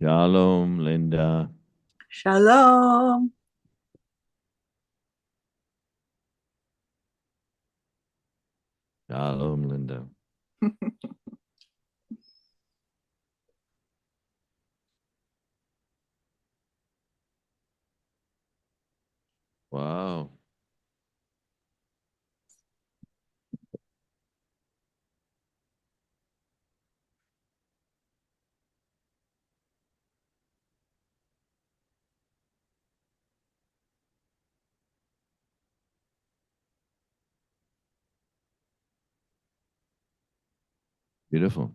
Shalom, Linda. Shalom. Shalom, Linda. Wow. Beautiful.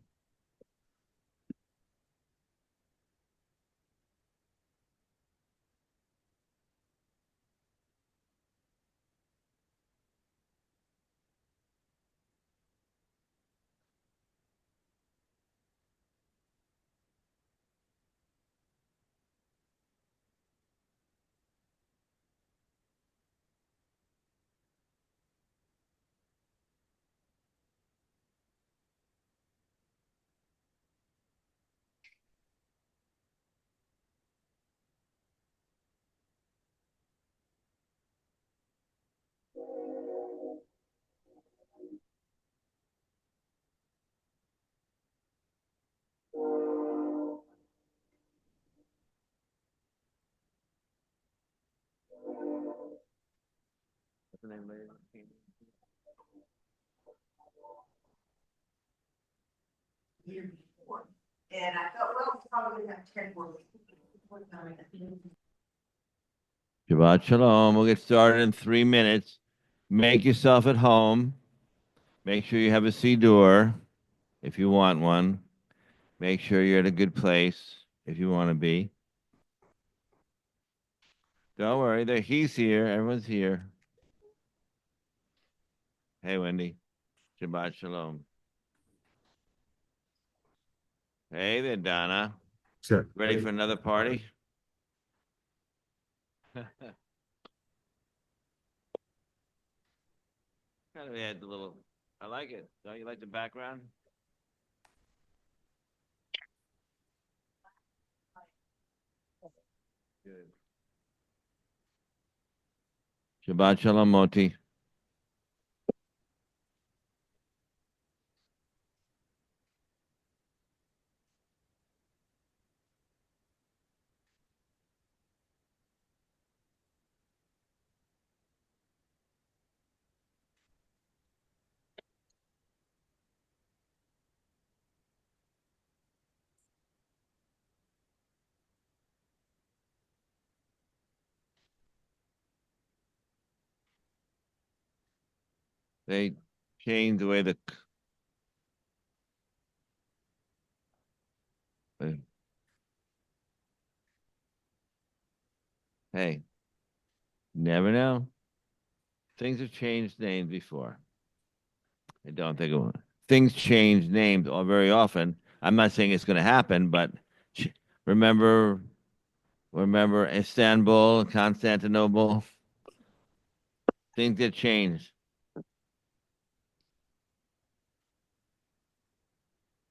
What's the name, lady? And I thought, well, it's probably not 10 more. Shabbat Shalom. We'll get started in 3 minutes. Make yourself at home. Make sure you have a Siddur if you want one. Make sure you're at a good place if you want to be. Don't worry, he's here. Everyone's here. Hey, Wendy. Shabbat Shalom. Hey there, Donna. Sure. Ready for another party? Kind of add a little. I like it. Don't you like the background? Good. Shabbat Shalom, Moti. They changed the way uh, hey, never know. Things have changed names before. I don't think it will. Things change names all very often. I'm not saying it's going to happen, but remember, remember Istanbul, Constantinople. Things get changed.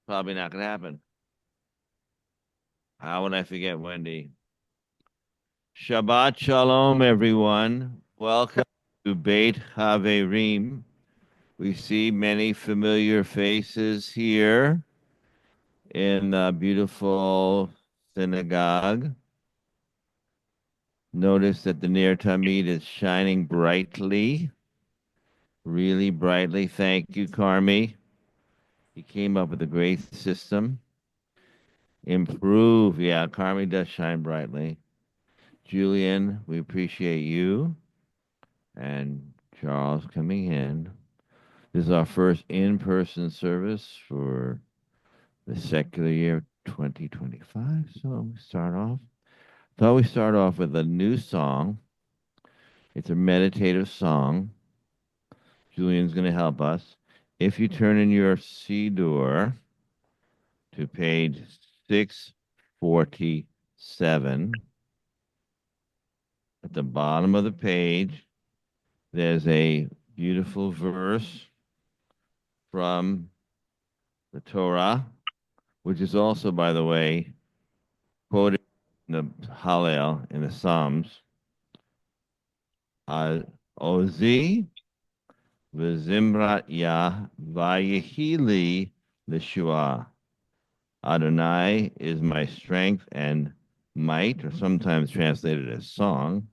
Probably not going to happen. How would I forget Wendy? Shabbat Shalom, everyone. Welcome to Beit Chaverim. We see many familiar faces here in the beautiful synagogue. Notice that the Ner Tamid is shining brightly, really brightly. Thank you, Carmi. You came up with a great system. Improve. Yeah, Carmi does shine brightly. Julian, we appreciate you. And Charles coming in. This is our first in person service for the secular year 2025. So we start off. Thought we start off with a new song. It's a meditative song. Julian's going to help us. If you turn in your Siddur to page 647, at the bottom of the page, there's a beautiful verse from the Torah, which is also, by the way, quoted in the Hallel in the Psalms. Ozi v'zimrat Yah vayehili l'shua. Adonai is my strength and might, or sometimes translated as song.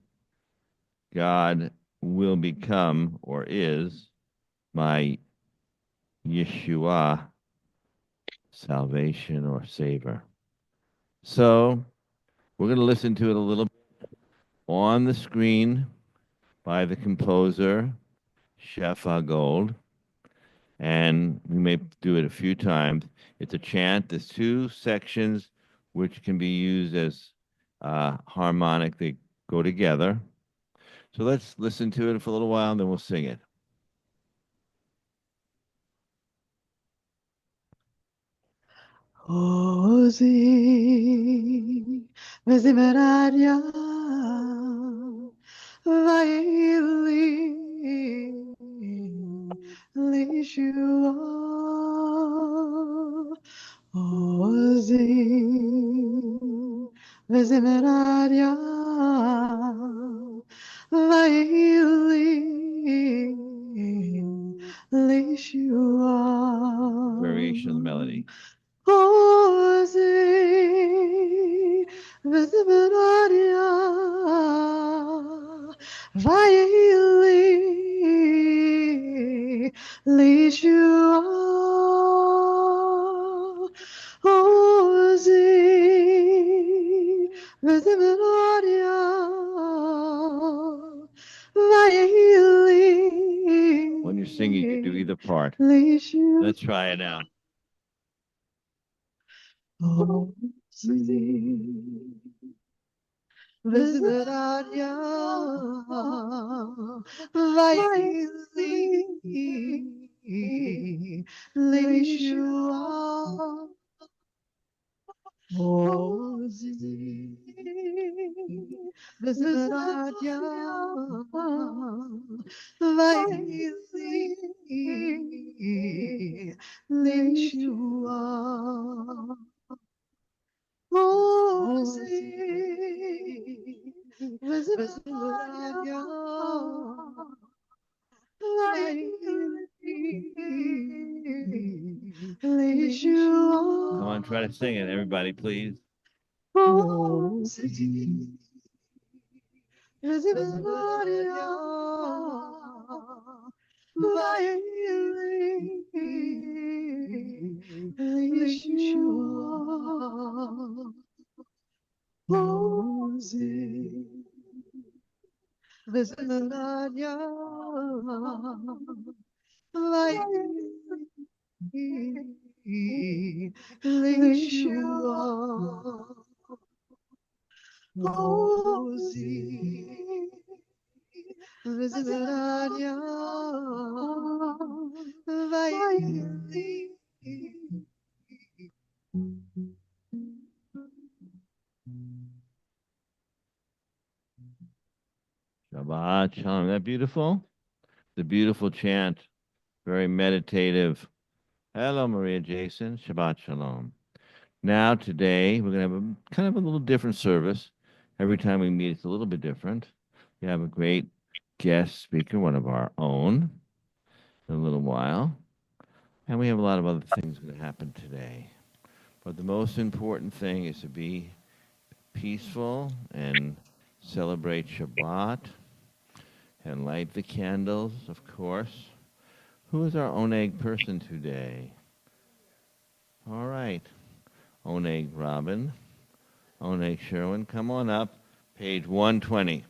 God will become, or is, my Yeshua, salvation or savior. So we're going to listen to it a little bit on the screen by the composer, Chef Gold, and we may do it a few times. It's a chant. There's two sections which can be used as harmonic. They go together. So let's listen to it for a little while, and then we'll sing it. Ozi וזמריה ויהי לישועה עוזי וזמריה ויהי לישועה. Variation of the melody. עוזי וזמריה ויהי לישועה עוזי וזמריה ויהי When you're singing, you can do either part. לישועה. Let's try it out. עוזי וזמריה ויהי לישועה עוזי וזמריה ויהי לישועה עוזי וזמריה לישועה. Come on, try to sing it, everybody, please. עוזי וזמריה ויהי לישועה עוזי וזמריה ויהי לישועה עוזי וזמריה ויהי Shabbat Shalom. Isn't that beautiful? The beautiful chant, very meditative. Hello, Maria Jason. Shabbat Shalom. Now, today, we're going to have a kind of a little different service. Every time we meet, it's a little bit different. We have a great guest speaker, one of our own, in a little while. And we have a lot of other things going to happen today. But the most important thing is to be peaceful and celebrate Shabbat and light the candles, of course. Who is our Oneg person today? All right. Oneg Robin. Oneg Sherwin, come on up. Page 120.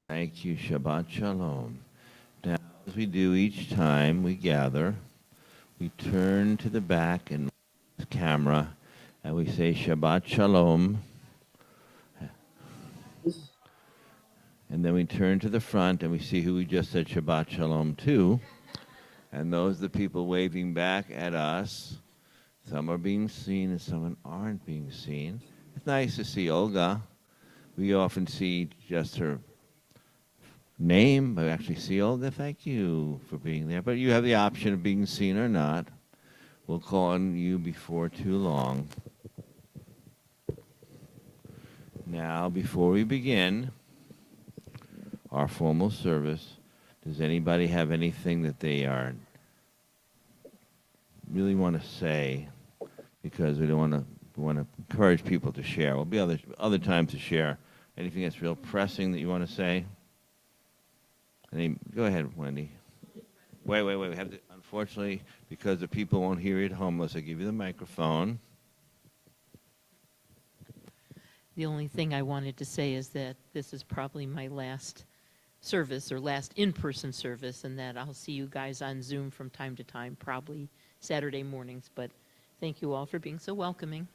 Thank you. Shabbat Shalom. Now, as we do each time we gather, we turn to the back and the camera and we say Shabbat Shalom. And then we turn to the front and we see who we just said Shabbat Shalom to. And those are the people waving back at us. Some are being seen and some aren't being seen. It's nice to see Olga. We often see just her name, but actually see Olga. Thank you for being there. But you have the option of being seen or not. We'll call on you before too long. Now, before we begin our formal service, does anybody have anything that they really want to say? Because we don't want to encourage people to share. There'll be other times to share. Anything that's real pressing that you want to say? Go ahead, Wendy. Wait. We have to, unfortunately, because the people won't hear you at home unless I give you the microphone. The only thing I wanted to say is that this is probably my last service or last in-person service, and that I'll see you guys on Zoom from time to time, probably Saturday mornings. But thank you all for being so welcoming.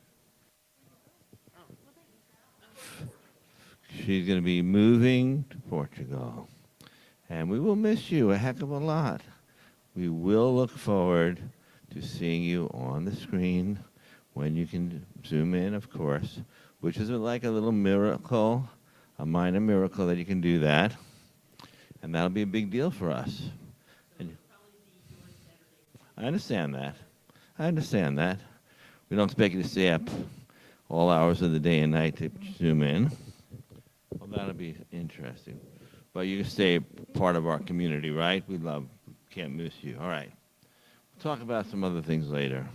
She's going to be moving to Portugal, and we will miss you a heck of a lot. We will look forward to seeing you on the screen when you can zoom in, of course, which is like a little miracle, a minor miracle that you can do that. And that'll be a big deal for us. And I understand that. We don't expect you to stay up all hours of the day and night to zoom in. Well, that'll be interesting. But you can stay part of our community, right? Can't miss you. All right. We'll talk about some other things later.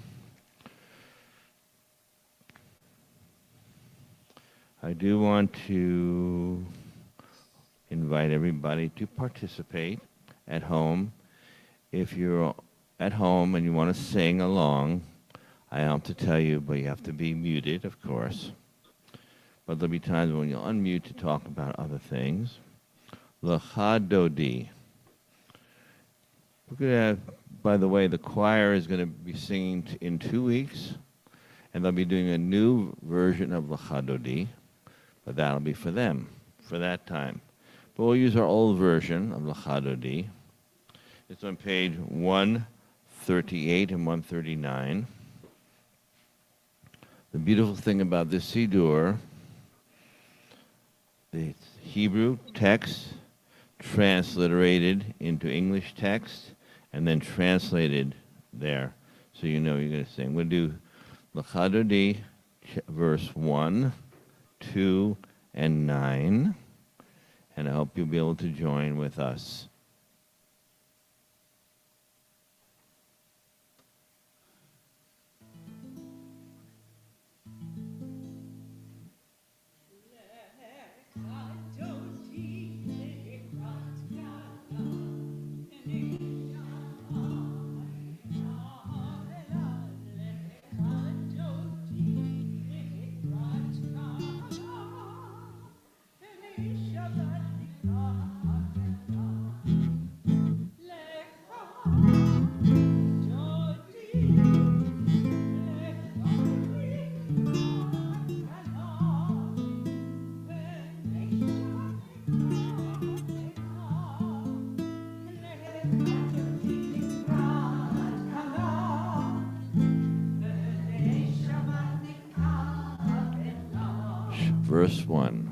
I do want to invite everybody to participate at home. If you're at home and you want to sing along, I have to tell you, but you have to be muted, of course. But there'll be times when you'll unmute to talk about other things. L'chadodi. We're going to have, by the way, the choir is going to be singing in 2 weeks, and they'll be doing a new version of L'chadodi, but that'll be for them, for that time. But we'll use our old version of L'chadodi. It's on page 138 and 139. The beautiful thing about this Siddur, the Hebrew text transliterated into English text and then translated there. So you know you're going to sing. We'll do L'chadodi, verse 1, 2, and 9. And I hope you'll be able to join with us. Verse 1.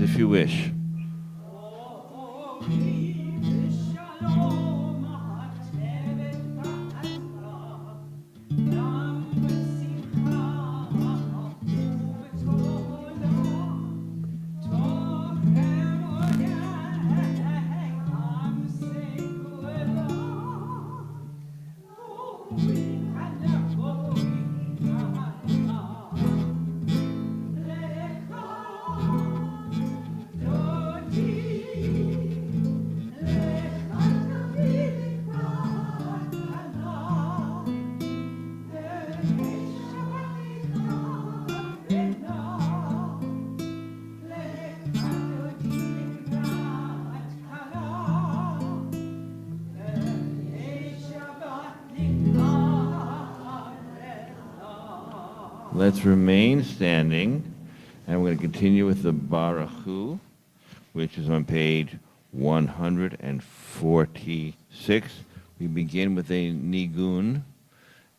if you wish. Let's remain standing, and we're going to continue with the Baruch Hu, which is on page 146. We begin with a nigun,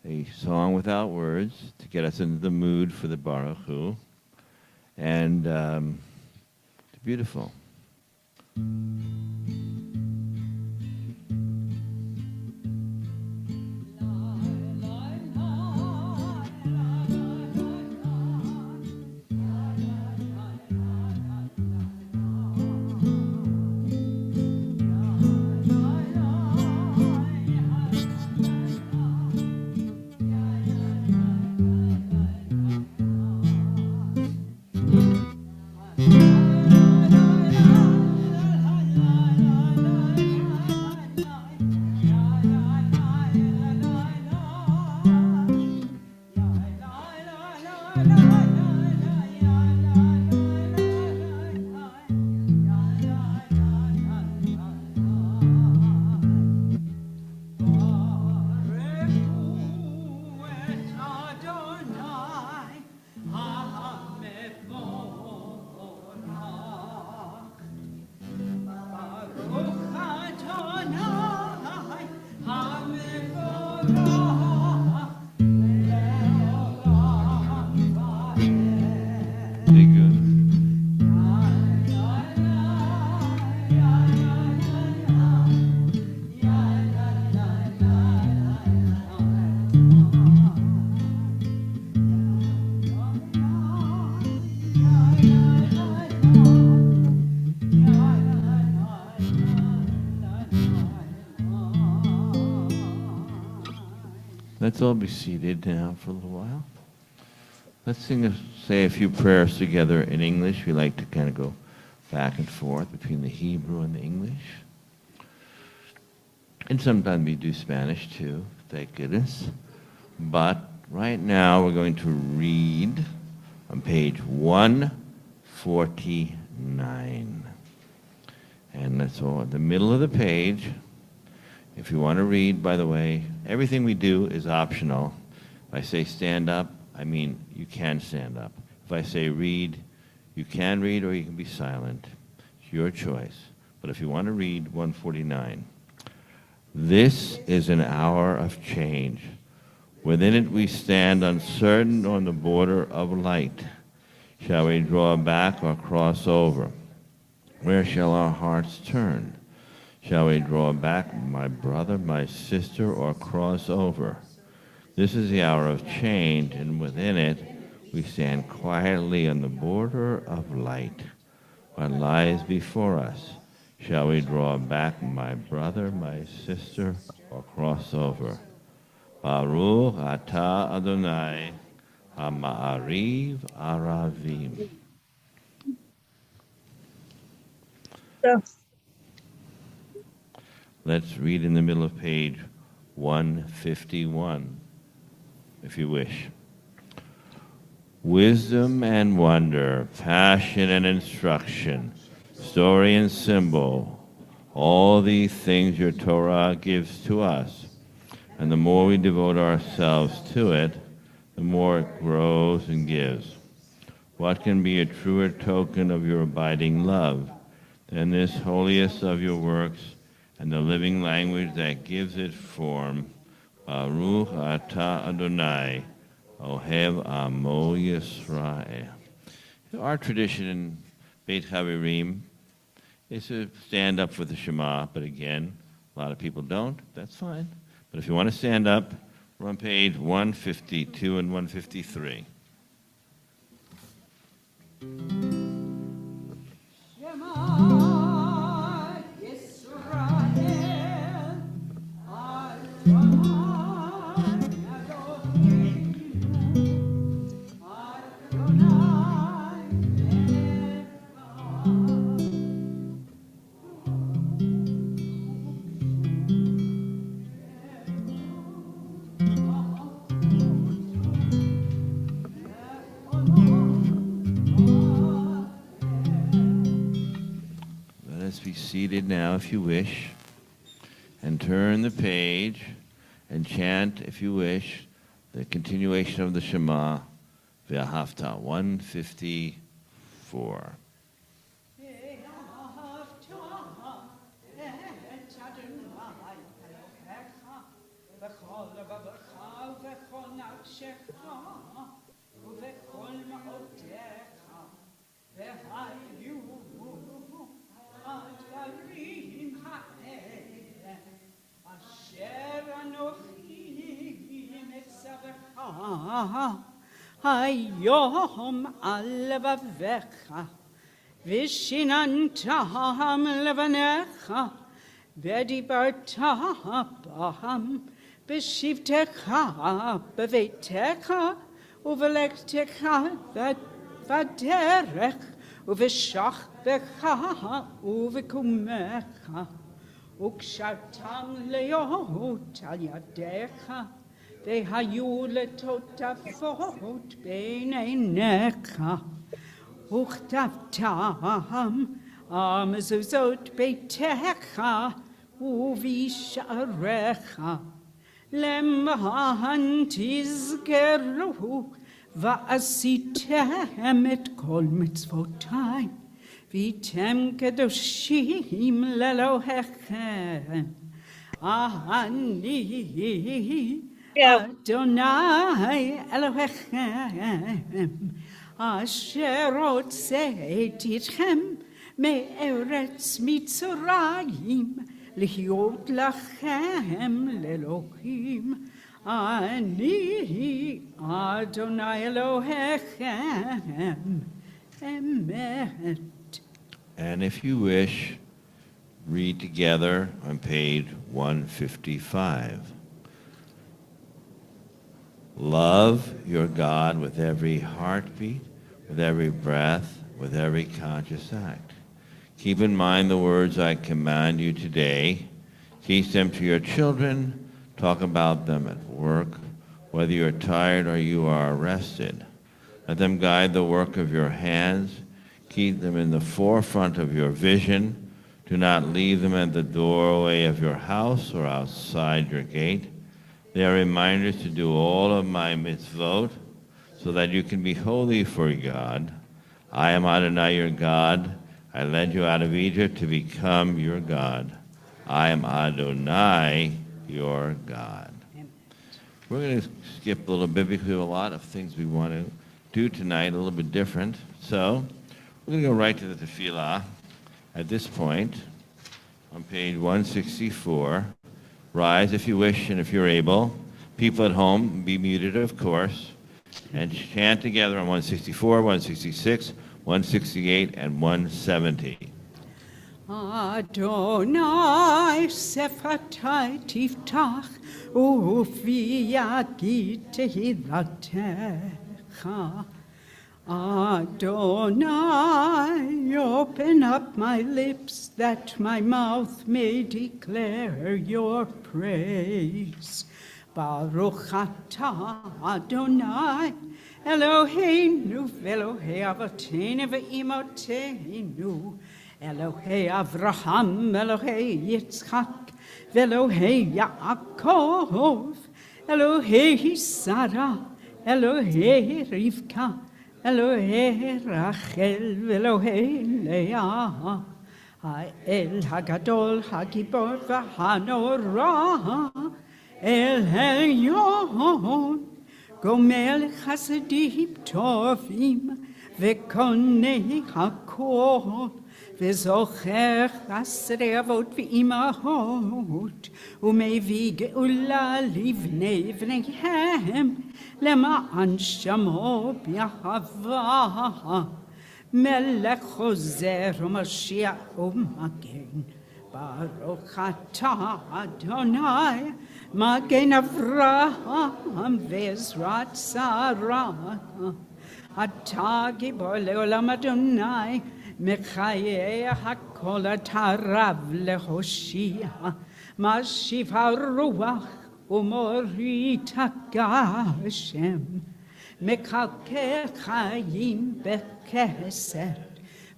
a song without words, to get us into the mood for the Baruch Hu. And it's beautiful. Let's all be seated now for a little while. Let's say a few prayers together in English. We like to kind of go back and forth between the Hebrew and the English. And sometimes we do Spanish too, thank goodness. But right now we're going to read on page 149. And that's all at the middle of the page. If you want to read, by the way, everything we do is optional. If I say stand up, I mean you can stand up. If I say read, you can read or you can be silent. It's your choice. But if you want to read 149, this is an hour of change. Within it we stand uncertain on the border of light. Shall we draw back or cross over? Where shall our hearts turn? Shall we draw back, my brother, my sister, or cross over? This is the hour of change, and within it we stand quietly on the border of light. What lies before us? Shall we draw back, my brother, my sister, or cross over? Baruch atah Adonai, ha'ma'ariv aravim. Let's read in the middle of page 151, if you wish. Wisdom and wonder, passion and instruction, story and symbol, all these things your Torah gives to us. And the more we devote ourselves to it, the more it grows and gives. What can be a truer token of your abiding love than this holiest of your works and the living language that gives it form? Baruch atah Adonai, Ohev Amo Yisrael. Our tradition Beit Chaverim is to stand up for the Shema, but again, a lot of people don't. That's fine. But if you want to stand up, we're on page 152 and 153. Let us be seated now, if you wish, and turn the page and chant, if you wish, the continuation of the Shema, V'ahavta, 154. היום על לבביך ושיננתם לבניך ודיברת בהם בשבתך בביתך ובלכתך בדרך ובשכבך ובקומך וקשרתם להיות על ידיך והיו לטוטפות בין עיניך וכתבתם על מזוזות ביתך ובשעריך למען תזכרו ועשיתם את כל מצוותיי והייתם קדושים לאלוהיכם אני אדוני אלוהיכם, אשר הוצאתי אתכם מארץ מצרים, להיות לכם לאלוהים. אני אדוני אלוהיכם, אמת. And if you wish, read together on page 155. Love your God with every heartbeat, with every breath, with every conscious act. Keep in mind the words I command you today. Teach them to your children. Talk about them at work, whether you are tired or you are rested. Let them guide the work of your hands. Keep them in the forefront of your vision. Do not leave them at the doorway of your house or outside your gate. They are reminders to do all of my mitzvot, so that you can be holy for God. I am Adonai your God. I led you out of Egypt to become your God. I am Adonai your God. We're going to skip a little bit because we have a lot of things we want to do tonight, a little bit different. So we're going to go right to the tefillah at this point on page 164. Rise if you wish and if you're able. People at home, be muted, of course. And chant together on 164, 166, 168, and 170. Adonai sefatai tiftach ufi yagi tehillatech. Adonai, open up my lips that my mouth may declare your praise. Baruch atah Adonai, Eloheinu v'Elohei avoteinu v'imotenu, Elohei Avraham, Elohei Yitzchak, v'Elohei Yaakov, Elohei Sarah, Elohei Rivka, Elohei Rachel v'Elohei Leah, Ha'el Hagadol Hagibor v'Hanorah, El Elyon, Gomel Chasadim Tovim, וקונה הכל, וזוכר חסרי אבות ואימהות, ומביא גאולה לבני בניהם, למען שמו באהבה. מלך חוזר ומשיח ומגן, ברוך אתה אדוני, מגן אברהם ועזרת שרה. אתה גיבור לעולם אדוני, מחיי הכל אתה רב להושיע, משיב הרוח ומוריד הגשם, מקלקל חיים בחסד,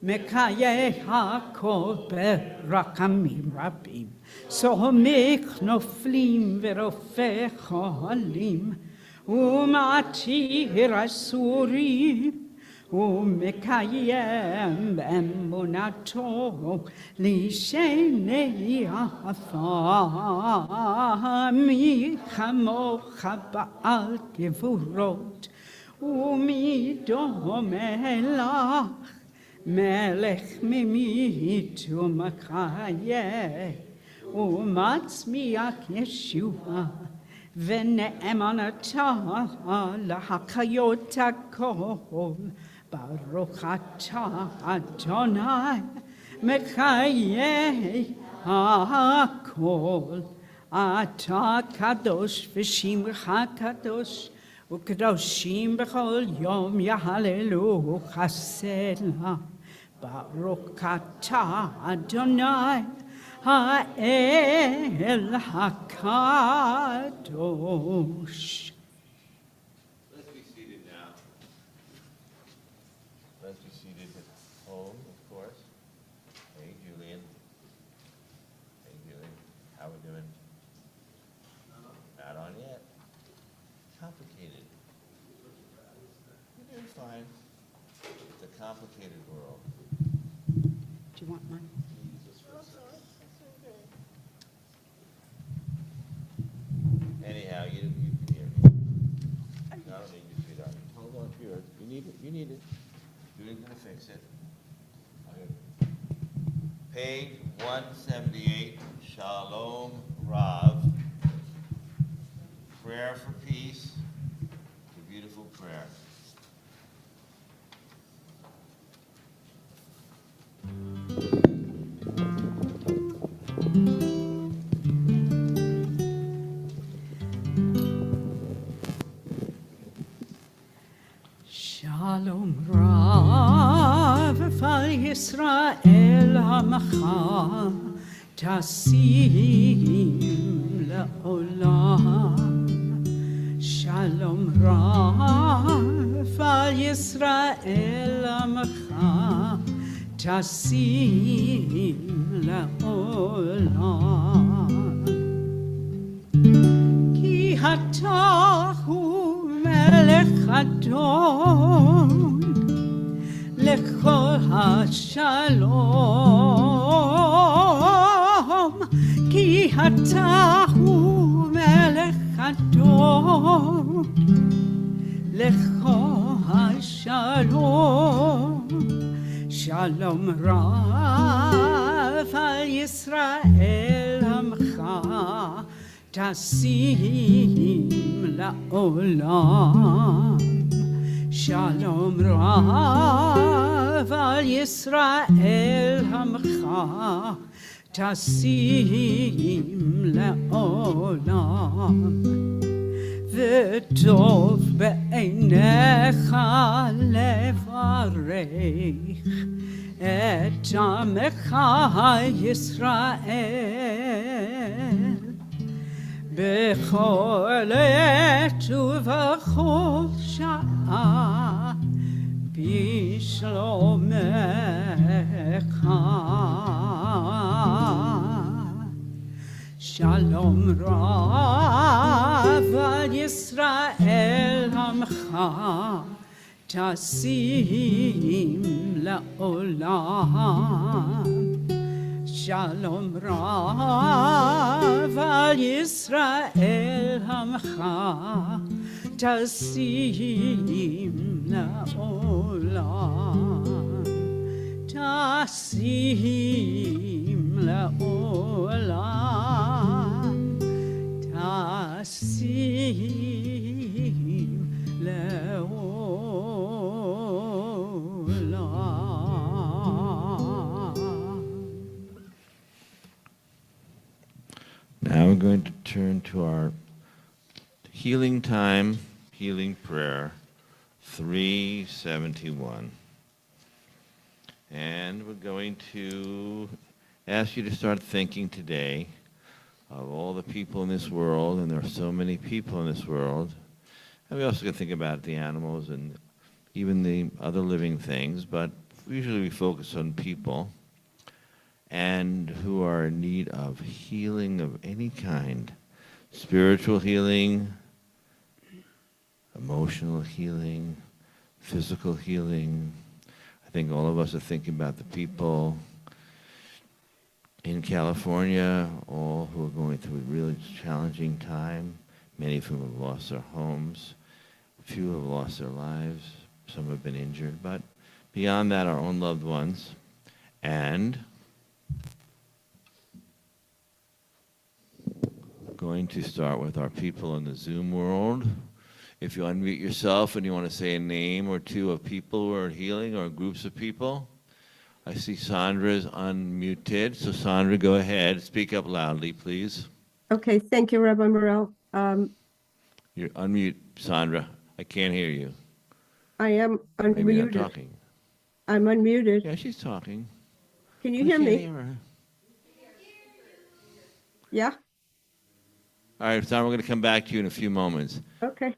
מקיים הכל ברחמים רבים, סומך נופלים ורופא חולים, ומתיר אסורים, ומקיים אמונתו לשני עפר. מי כמוך בעל גבורות, ומי דומה לך, מלך ממית ומחיה, ומצמיח ישועה, ונאמנתה להחיות הכל. ברוך אתה אדוני, מחיי הכל. אתה קדוש ושמך קדוש, וקדושים בכל יום יהללו סלה. ברוך אתה אדוני, האל הקדוש. Let's be seated now. Let's be seated at home, of course. Hey, Julian. Hey, Julian. How we doing? Not on yet. Complicated. You're doing fine. It's a complicated world. Do you want mine? Anyhow, you can hear me. I don't need you, sweetheart. Hold on to yours. You need it. You need it. Julie's gonna fix it. Okay. Page 178, Shalom Rav. Prayer for peace. It's a beautiful prayer. Shalom Rav על ישראל עמך, תשים לעולם. שלום רב על ישראל עמך, תשים לעולם. כי אתה הוא מלך אדון לכל השלום, כי אתה הוא מלך אדון לכל השלום. שלום רב על ישראל עמך, תשים לעולם. שלום רב על ישראל עמך, תשים לעולם. וטוב בעיניך לברך את עמך ישראל, בכל עת ובכל שעה בשלומך. שלום רב על ישראל עמך, תשים לעולם. שלום רב על ישראל עמך, tasim laolam, tasim laolam, tasim laolam. Now we're going to turn to our healing time, healing prayer, 371. And we're going to ask you to start thinking today of all the people in this world, and there are so many people in this world. And we also can think about the animals and even the other living things, but usually we focus on people and who are in need of healing of any kind. Spiritual healing, emotional healing, physical healing. I think all of us are thinking about the people in California, all who are going through a really challenging time. Many of whom have lost their homes. Few have lost their lives. Some have been injured. But beyond that, our own loved ones. And going to start with our people in the Zoom world. If you unmute yourself and you want to say a name or two of people who are healing or groups of people. I see Sandra's unmuted. So Sandra, go ahead. Speak up loudly, please. Okay, thank you, Rabbi Morel. You're unmute, Sandra. I can't hear you. I am Maybe not unmuted. talking. I'm unmuted. Yeah, she's talking. Can you I hear can't me? hear her. Yeah? All right, Sandra, we're going to come back to you in a few moments. Okay.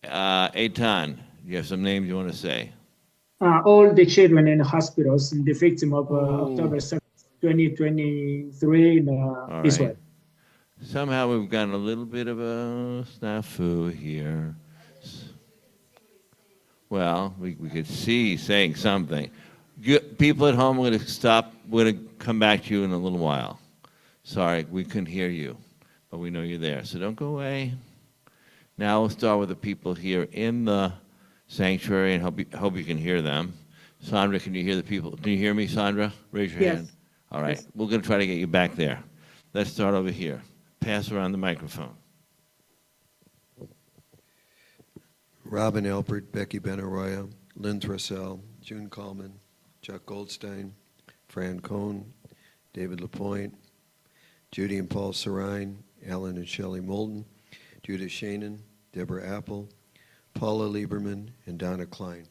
Eitan, you have some names you want to say? All the children in hospitals and the victim of Oh. October 7th, 2023 in All Israel. right. Somehow we've gotten a little bit of a snafu here. Well, we could see saying something. People at home, we're going to stop. We're going to come back to you in a little while. Sorry, we couldn't hear you, but we know you're there. So don't go away. Now we'll start with the people here in the sanctuary and hope you can hear them. Sandra, can you hear the people? Can you hear me, Sandra? Raise your Yes. hand. All right. Yes. We're going to try to get you back there. Let's start over here. Pass around the microphone. Robin Alpert, Becky Benaroya, Lynn Thrussell, June Coleman, Chuck Goldstein, Fran Cohn, David LaPointe, Judy and Paul Sarine, Alan and Shelley Molden, Judith Shanin, Deborah Apple, Paula Lieberman, and Donna Klein.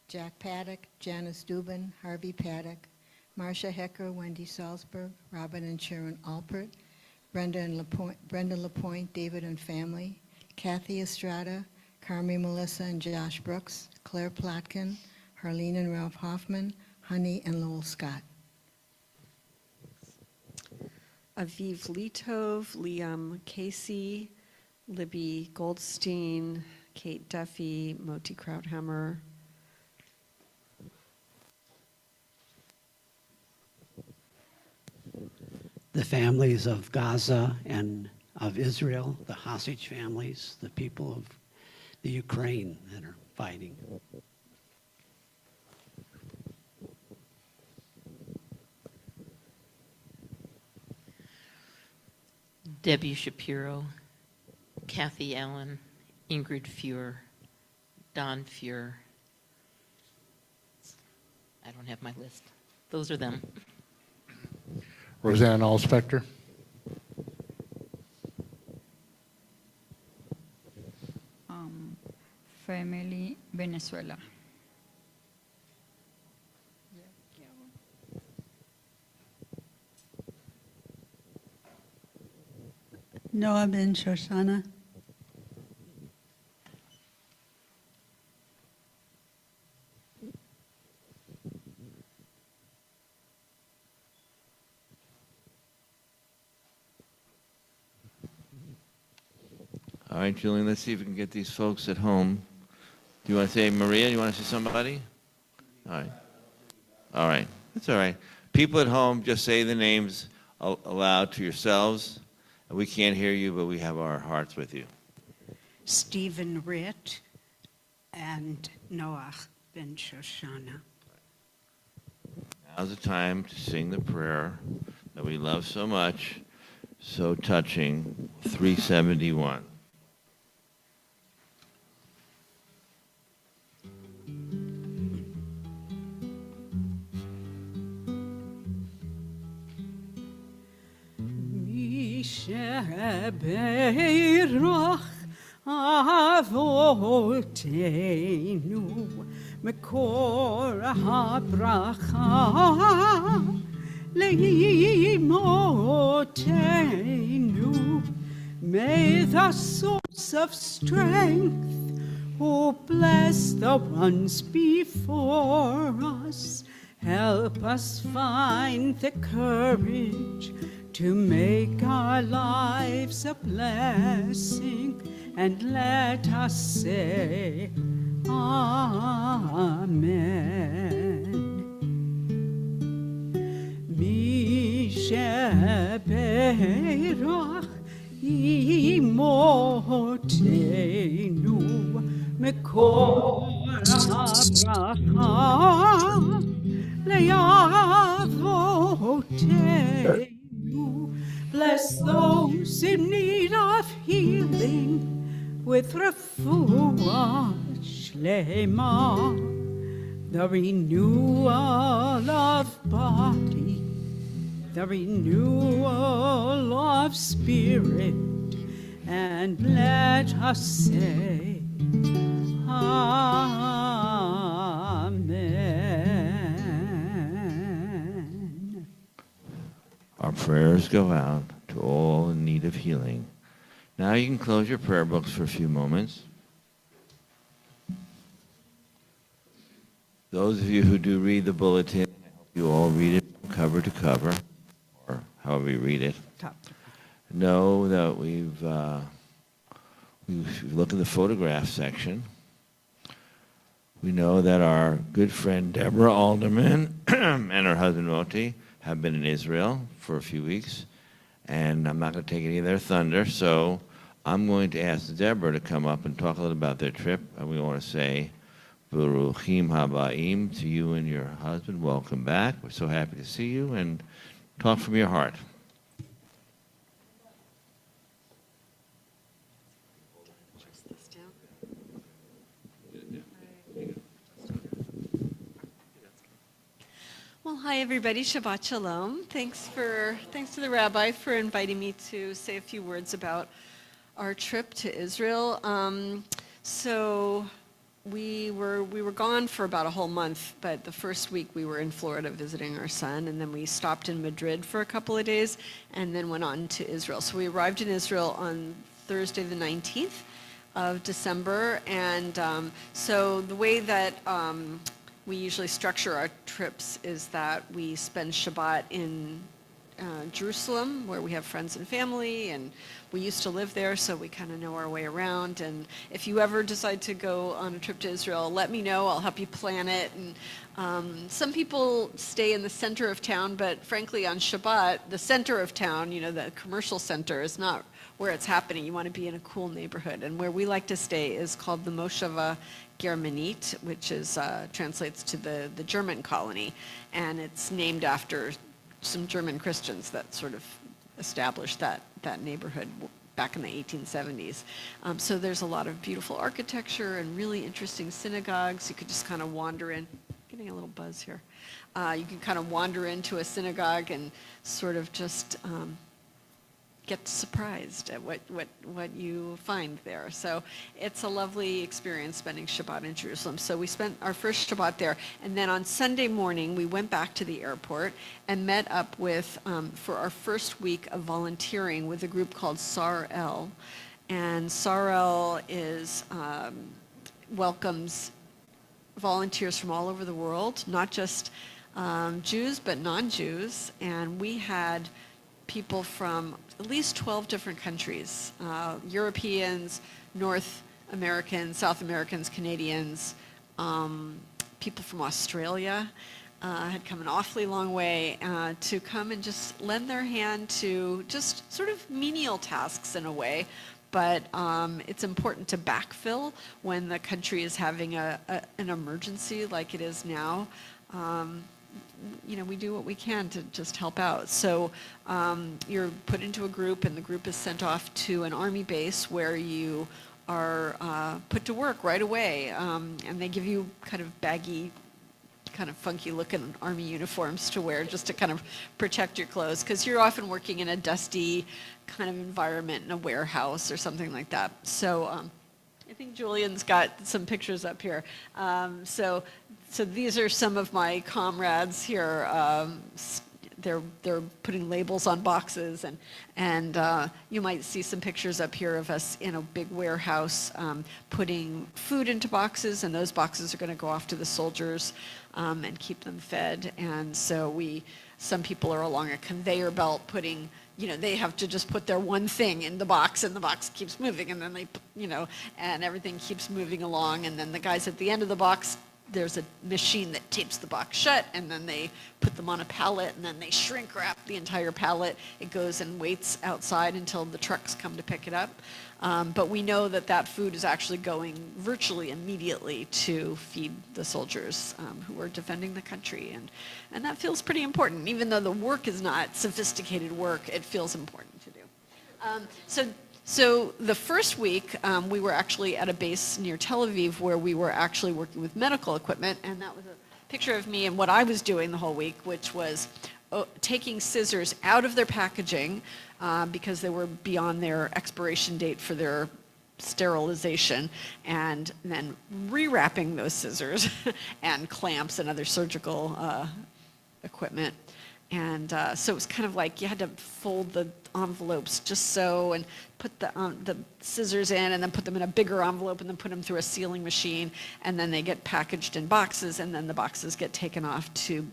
Jack Paddock, Janice Dubin, Harvey Paddock, Marcia Hecker, Wendy Salzberg, Robin and Sharon Alpert, Brenda LaPointe, David and family, Kathy Estrada, Carmi Melissa and Josh Brooks, Claire Plotkin, Harleen and Ralph Hoffman, Honey and Lowell Scott. Aviv Litov, Liam Casey, Libby Goldstein, Kate Duffy, Moti Krauthammer. The families of Gaza and of Israel, the hostage families, the people of the Ukraine that are fighting. Debbie Shapiro, Kathy Allen, Ingrid Fuhr, Don Fuhr. I don't have my list. Those are them. Roseanne Allspector. Family Venezuela. Noah Ben Shoshana. All right, Julian, let's see if we can get these folks at home. Do you want to say Maria? Do you want to say somebody? All right. All right. That's all right. People at home, just say the names aloud to yourselves. We can't hear you, but we have our hearts with you. Stephen Ritt, and Noah ben Shoshana. Now's the time to sing the prayer that we love so much, so touching, 371. Sheberach Avotenu Mekor HaBracha Leimotenu. May the source of strength who bless the ones before us help us find the courage to make our lives a blessing, and let us say Amen. Mi sheberach imotenu mekor habracha le'avotenu. Bless those in need of healing with refuah shlema, the renewal of body, the renewal of spirit, and let us say Amen. Our prayers go out to all in need of healing. Now you can close your prayer books for a few moments. Those of you who do read the bulletin, I hope you all read it cover to cover, or however you read it. Know that we've looked at the photograph section. We know that our good friend Deborah Alderman and her husband Moti have been in Israel for a few weeks, and I'm not going to take any of their thunder, so I'm going to ask Deborah to come up and talk a little about their trip, and we want to say Baruchim Habaim to you and your husband. Welcome back. We're so happy to see you, and talk from your heart. Well, hi everybody. Shabbat Shalom. Thanks to the rabbi for inviting me to say a few words about our trip to Israel. So we were gone for about a whole month, but the first week we were in Florida visiting our son, and then we stopped in Madrid for a couple of days, and then went on to Israel. So we arrived in Israel on Thursday the 19th of December, and so the way that we usually structure our trips is that we spend Shabbat in Jerusalem, where we have friends and family, and we used to live there, so we kind of know our way around. And if you ever decide to go on a trip to Israel, let me know. I'll help you plan it. And some people stay in the center of town, but frankly, on Shabbat, the center of town, the commercial center, is not where it's happening. You want to be in a cool neighborhood. And where we like to stay is called the Mosheva Germanit, which translates to the German colony, and it's named after some German Christians that sort of established that neighborhood back in the 1870s. So there's a lot of beautiful architecture and really interesting synagogues. You could just kind of wander in. Getting a little buzz here. You can kind of wander into a synagogue and sort of just get surprised at what you find there. So it's a lovely experience spending Shabbat in Jerusalem. So we spent our first Shabbat there, and then on Sunday morning we went back to the airport and met up with, for our first week of volunteering, with a group called Sar-El. And Sar-El welcomes volunteers from all over the world, not just Jews, but non-Jews. And we had people from at least 12 different countries, Europeans, North Americans, South Americans, Canadians, people from Australia, had come an awfully long way to come and just lend their hand to just sort of menial tasks in a way. But it's important to backfill when the country is having an emergency like it is now. We do what we can to just help out. So you're put into a group, and the group is sent off to an army base where you are put to work right away. And they give you kind of baggy, kind of funky looking army uniforms to wear just to kind of protect your clothes, because you're often working in a dusty kind of environment in a warehouse or something like that. So I think Julian's got some pictures up here. So these are some of my comrades here. They're putting labels on boxes, and you might see some pictures up here of us in a big warehouse putting food into boxes, and those boxes are going to go off to the soldiers and keep them fed. And so some people are along a conveyor belt putting, they have to just put their one thing in the box, and the box keeps moving, and then and everything keeps moving along, and then the guys at the end of the box, there's a machine that tapes the box shut, and then they put them on a pallet, and then they shrink wrap the entire pallet. It goes and waits outside until the trucks come to pick it up. But we know that food is actually going virtually immediately to feed the soldiers who are defending the country. And that feels pretty important. Even though the work is not sophisticated work, it feels important to do. So the first week, we were actually at a base near Tel Aviv where we were actually working with medical equipment, and that was a picture of me and what I was doing the whole week, which was taking scissors out of their packaging because they were beyond their expiration date for their sterilization, and then rewrapping those scissors and clamps and other surgical equipment. And so it was kind of like you had to fold the envelopes just so, and put the scissors in, and then put them in a bigger envelope, and then put them through a sealing machine, and then they get packaged in boxes, and then the boxes get taken off to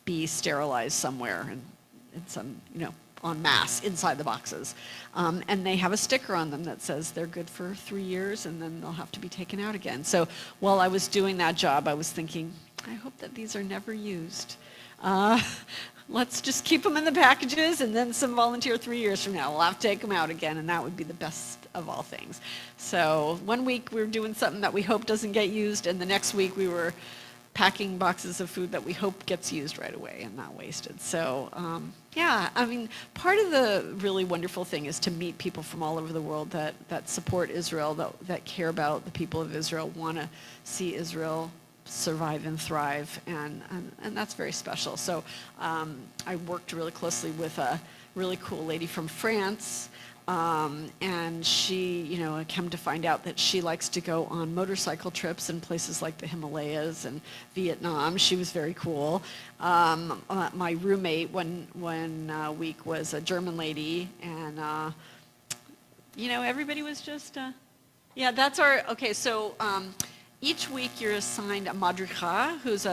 be sterilized somewhere, and in some, en masse inside the boxes. And they have a sticker on them that says they're good for 3 years, and then they'll have to be taken out again. So while I was doing that job, I was thinking, I hope that these are never used. Let's just keep them in the packages, and then some volunteer 3 years from now, we'll have to take them out again, and that would be the best of all things. So one week we were doing something that we hope doesn't get used, and the next week we were packing boxes of food that we hope gets used right away and not wasted. So part of the really wonderful thing is to meet people from all over the world that support Israel, that care about the people of Israel, want to see Israel survive and thrive, and that's very special. So I worked really closely with a really cool lady from France, and she, came to find out that she likes to go on motorcycle trips in places like the Himalayas and Vietnam. She was very cool. My roommate one week was a German lady, and everybody was just that's our okay. So each week you're assigned a madricha, who's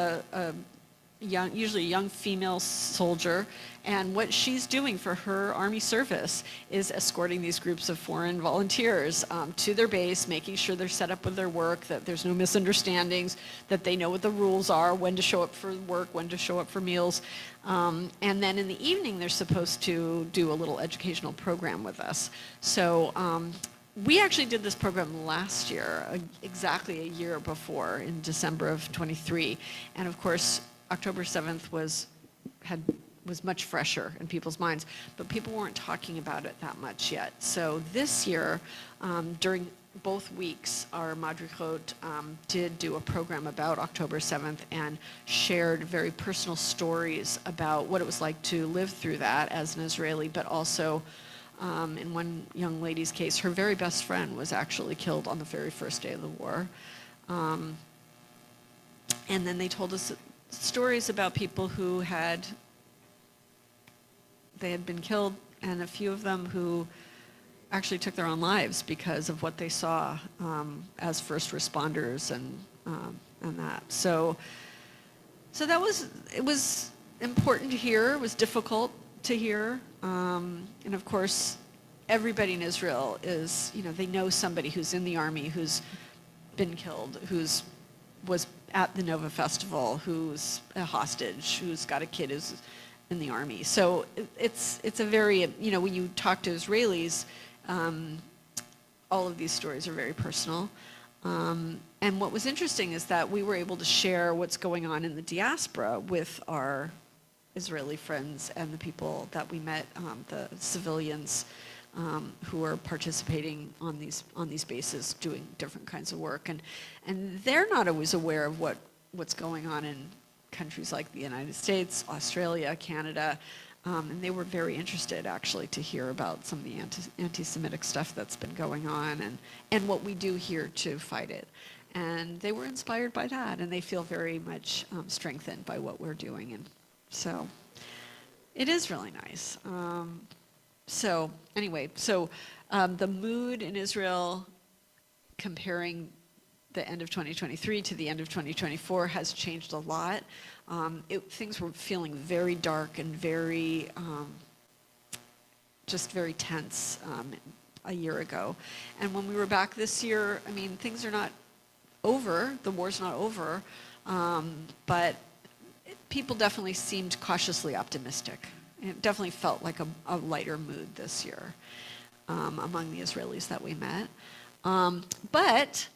usually a young female soldier, and what she's doing for her army service is escorting these groups of foreign volunteers to their base, making sure they're set up with their work, that there's no misunderstandings, that they know what the rules are, when to show up for work, when to show up for meals. And then in the evening, they're supposed to do a little educational program with us. So we actually did this program last year, exactly a year before, in December of 23. And of course, October 7th was much fresher in people's minds, but people weren't talking about it that much yet. So this year, during both weeks, our madrichot did do a program about October 7th and shared very personal stories about what it was like to live through that as an Israeli, but also in one young lady's case, her very best friend was actually killed on the very first day of the war. And then they told us stories about people who had been killed, and a few of them who actually took their own lives because of what they saw as first responders and that. So it was important to hear. It was difficult to hear. And of course, everybody in Israel is, they know somebody who's in the army, who's been killed, was at the Nova Festival who's a hostage, who's got a kid who's in the army. So it's a very, when you talk to Israelis, all of these stories are very personal. And what was interesting is that we were able to share what's going on in the diaspora with our Israeli friends and the people that we met, the civilians who are participating on these bases, doing different kinds of work, and they're not always aware of what's going on in countries like the United States, Australia, Canada, and they were very interested actually to hear about some of the anti-Semitic stuff that's been going on and what we do here to fight it. And they were inspired by that, and they feel very much strengthened by what we're doing, and so it is really nice. So anyway, the mood in Israel comparing the end of 2023 to the end of 2024 has changed a lot. Things were feeling very dark and very, just very tense a year ago. And when we were back this year, I mean, things are not over, the war's not over, but people definitely seemed cautiously optimistic. It definitely felt like a lighter mood this year among the Israelis that we met. But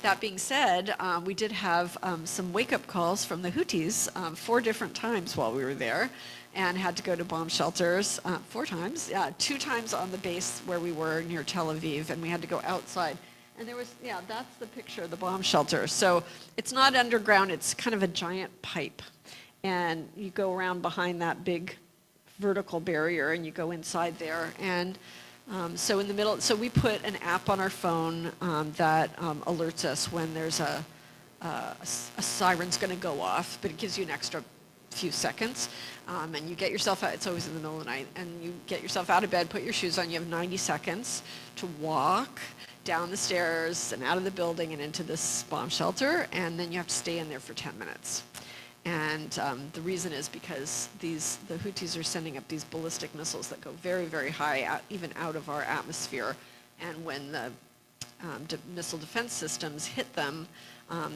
that being said, we did have some wake-up calls from the Houthis 4 different times while we were there, and had to go to bomb shelters 4 times. 2 times on the base where we were near Tel Aviv, and we had to go outside. And there was, that's the picture of the bomb shelter. So it's not underground, it's kind of a giant pipe. And you go around behind that big vertical barrier and you go inside there. And so in the middle, so we put an app on our phone that alerts us when there's a siren's going to go off, but it gives you an extra few seconds. And you get yourself out, it's always in the middle of the night, and you get yourself out of bed, put your shoes on, you have 90 seconds to walk down the stairs and out of the building and into this bomb shelter, and then you have to stay in there for 10 minutes. And the reason is because the Houthis are sending up these ballistic missiles that go very, very high, even out of our atmosphere. And when the missile defense systems hit them,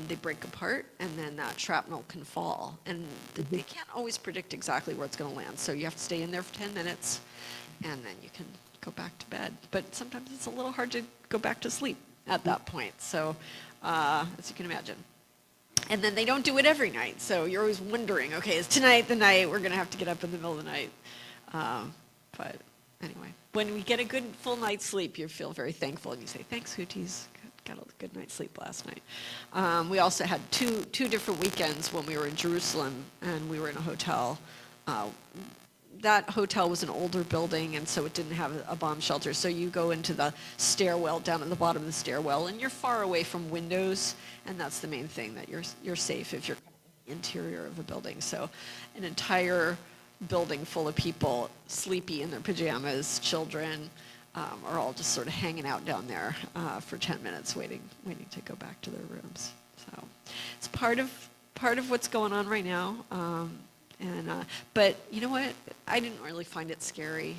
they break apart, and then that shrapnel can fall. And they can't always predict exactly where it's going to land. So you have to stay in there for 10 minutes, and then you can go back to bed. But sometimes it's a little hard to go back to sleep at that point. So as you can imagine. And then they don't do it every night, so you're always wondering, okay, is tonight the night we're going to have to get up in the middle of the night? But anyway, when we get a good full night's sleep, you feel very thankful, and you say, thanks, Houthis, got a good night's sleep last night. We also had two different weekends when we were in Jerusalem, and we were in a hotel. That hotel was an older building, and so it didn't have a bomb shelter. So you go into the stairwell, down at the bottom of the stairwell, and you're far away from windows, and that's the main thing, that you're safe if you're in the interior of a building. So an entire building full of people, sleepy in their pajamas, children, are all just sort of hanging out down there for 10 minutes, waiting to go back to their rooms. So it's part of what's going on right now. But you know what? I didn't really find it scary.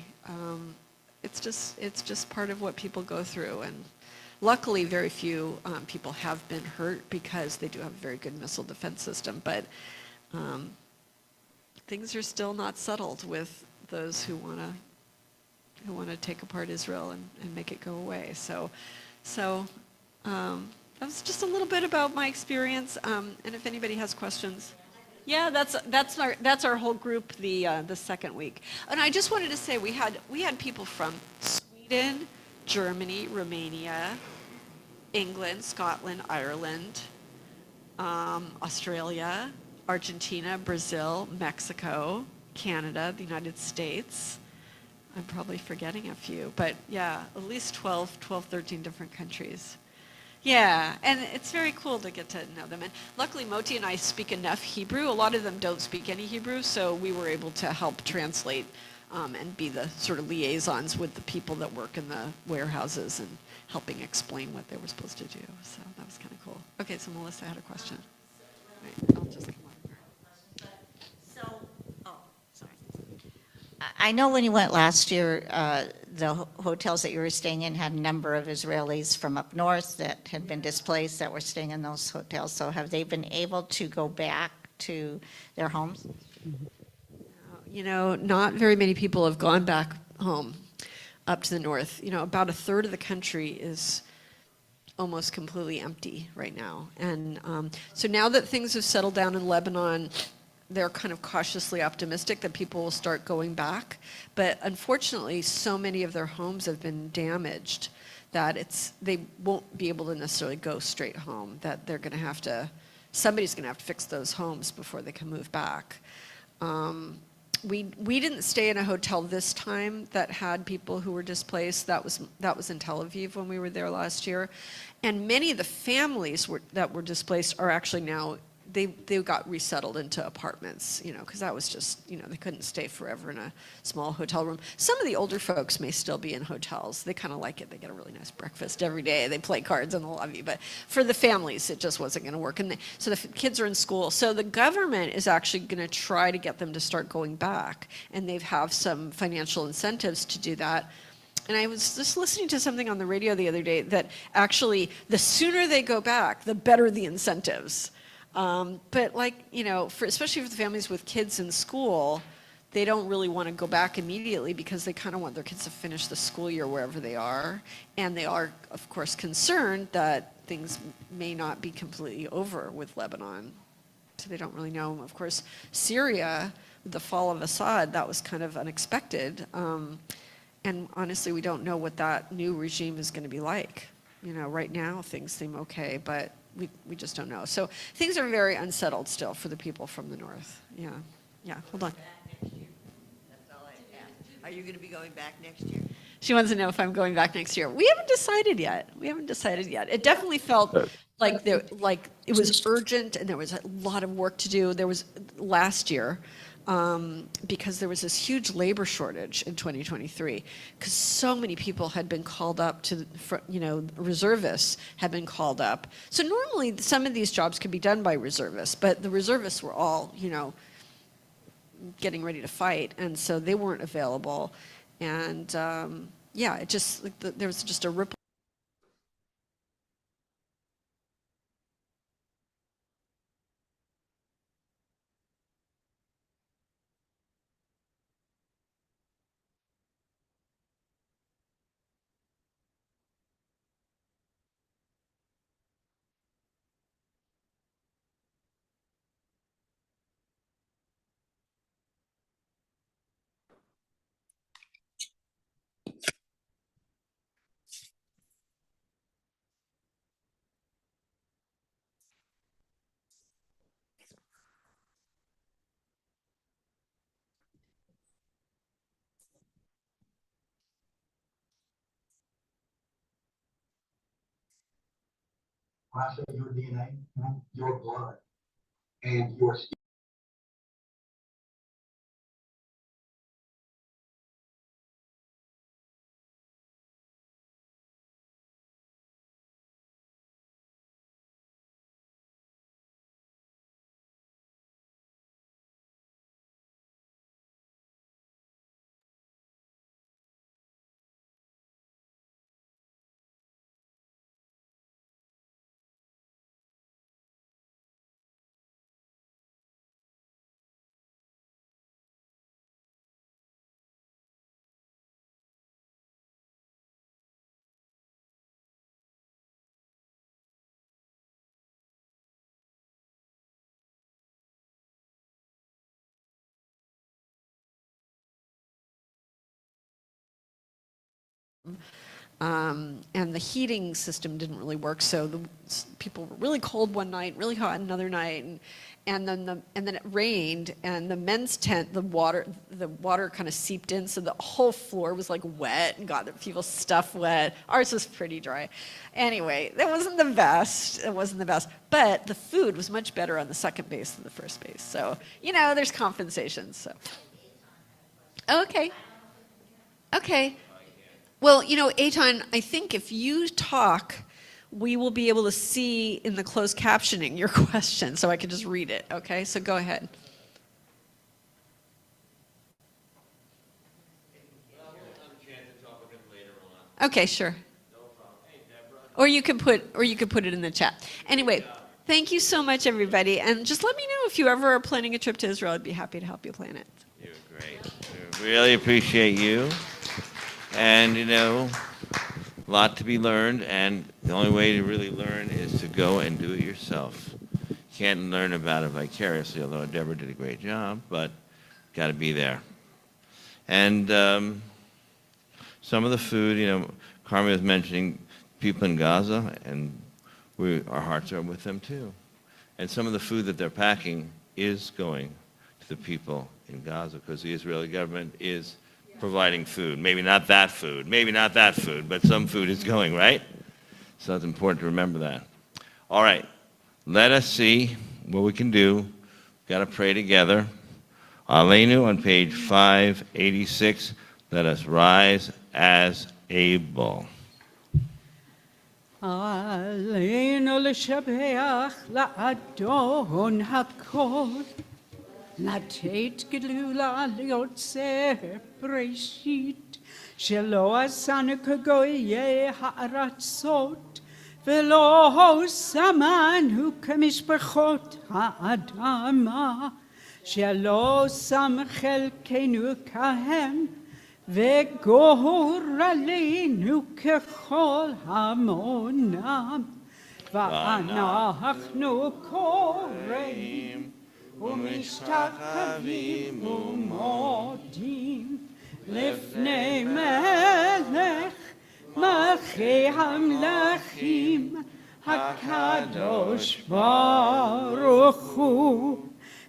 It's just part of what people go through, and luckily, very few people have been hurt because they do have a very good missile defense system. But things are still not settled with those who want to take apart Israel and make it go away. So that was just a little bit about my experience. And if anybody has questions. Yeah, that's our whole group the second week. And I just wanted to say we had people from Sweden, Germany, Romania, England, Scotland, Ireland, Australia, Argentina, Brazil, Mexico, Canada, the United States. I'm probably forgetting a few, but yeah, at least 13 different countries. Yeah, and it's very cool to get to know them. And luckily, Moti and I speak enough Hebrew. A lot of them don't speak any Hebrew, so we were able to help translate and be the sort of liaisons with the people that work in the warehouses and helping explain what they were supposed to do. So that was kind of cool. Okay, so Melissa had a question. Right, I'll just come over. So, I know when you went last year, the hotels that you were staying in had a number of Israelis from up north that had been displaced that were staying in those hotels. So have they been able to go back to their homes? You know, not very many people have gone back home up to the north. You know, about a third of the country is almost completely empty right now. And so now that things have settled down in Lebanon, they're kind of cautiously optimistic that people will start going back. But unfortunately, so many of their homes have been damaged that they won't be able to necessarily go straight home, that they're going to have to, somebody's going to have to fix those homes before they can move back. We didn't stay in a hotel this time that had people who were displaced. That was in Tel Aviv when we were there last year. And many of the families that were displaced are actually now, they got resettled into apartments, you know, because that was just, you know, they couldn't stay forever in a small hotel room. Some of the older folks may still be in hotels. They kind of like it. They get a really nice breakfast every day. They play cards in the lobby. But for the families, it just wasn't going to work. And so the kids are in school. So the government is actually going to try to get them to start going back. And they have some financial incentives to do that. And I was just listening to something on the radio the other day that actually the sooner they go back, the better the incentives. But like, you know, especially for the families with kids in school, they don't really want to go back immediately because they kind of want their kids to finish the school year wherever they are. And they are, of course, concerned that things may not be completely over with Lebanon. So they don't really know. Of course, Syria, the fall of Assad, that was kind of unexpected. And honestly, we don't know what that new regime is going to be like. You know, right now things seem okay, but we just don't know. So things are very unsettled still for the people from the north. Yeah, hold on. Are you going to be going back next year? She wants to know if I'm going back next year. We haven't decided yet. It definitely felt like it was urgent and there was a lot of work to do. There was last year, because there was this huge labor shortage in 2023 because so many people had been called up to, you know, reservists had been called up. So normally some of these jobs could be done by reservists, but the reservists were all, you know, getting ready to fight, and so they weren't available. And it just, there was just a ripple. Process your DNA, your blood, and your skin. And the heating system didn't really work, so the people were really cold one night, really hot another night, and then it rained, and the men's tent, the water kind of seeped in, so the whole floor was like wet and got the people's stuff wet. Ours was pretty dry. Anyway, that wasn't the best. It wasn't the best, but the food was much better on the second base than the first base. So you know, there's compensations. So okay. Well, you know, Eitan, I think if you talk, we will be able to see in the closed captioning your question, so I can just read it, okay? So go ahead. Well, we'll have a chance to talk a Okay, sure. Or you could put it in the chat. Anyway, thank you so much, everybody, and just let me know if you ever are planning a trip to Israel. I'd be happy to help you plan it. You're great. We really appreciate you. And, a lot to be learned, and the only way to really learn is to go and do it yourself. You can't learn about it vicariously, although Deborah did a great job, but got to be there. And some of the food, Carmen was mentioning people in Gaza, and our hearts are with them too. And some of the food that they're packing is going to the people in Gaza because the Israeli government is providing food. Maybe not that food, but some food is going, right? So it's important to remember that. All right, let us see what we can do. We've got to pray together. Aleinu on page 586. Let us rise as able. עלינו לשבח לאדון הכל, לתת גדולה ליוצר בראשית, שלא עשנו כגויי הארצות, ולא שמנו כמשפחות האדמה, שלא שם חלקנו כהם, וגורלנו ככל המונם, ואנחנו קוראים ומשתחווים ומודים לפני מלך מלכי המלכים הקדוש ברוך הוא,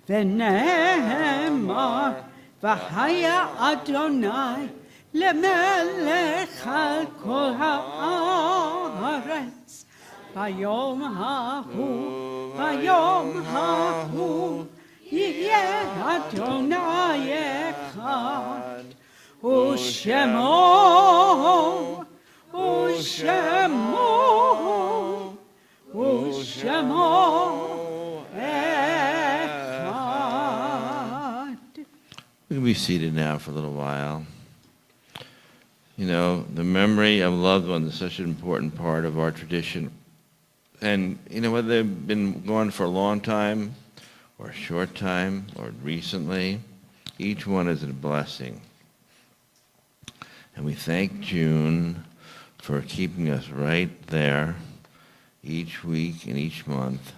ונאמר והיה אדוני למלך על כל הארץ ביום ההוא יהיה אדוני אחד ושמו We can be seated now for a little while. The memory of loved ones is such an important part of our tradition. And, whether they've been gone for a long time or a short time or recently, each one is a blessing. And we thank June for keeping us right there each week and each month